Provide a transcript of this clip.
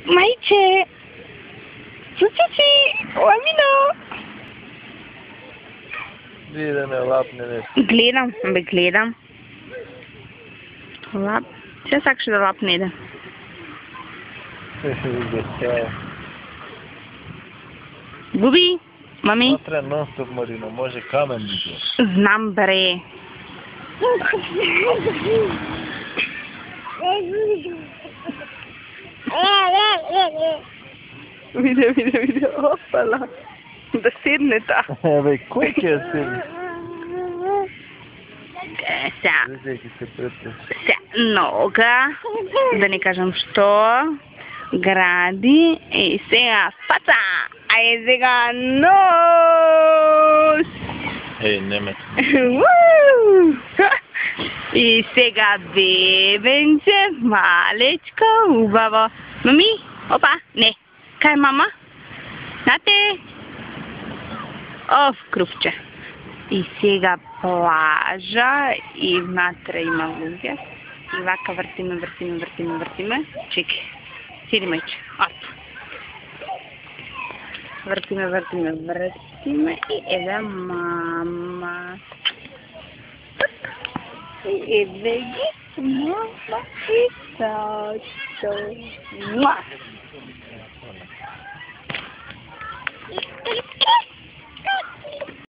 Majče! Cucuci! Ojmino! Vidi, ne lapne nešto. Gledam. Lap. Vse vsak še da lap ne ide. Bubi, mami. Otra non stop Marino, može kamen biti. Znam bre. Vidio, opala. Da sedneta. Evo, koji će sedne? Se noga, da ne kažem što, gradi i сега faca, a je сега nos. Ej, Nemec. I сега bebenče, malečko, ubavo. Mami, opa, ne. Kaj mama? Znate? Krupče. I сега plaža i внатре има луѓе. И вака вртиме. Чеки. Сиди мајче. Оп. Вртиме. И еве мама. И еве ги мама и тато. Муа.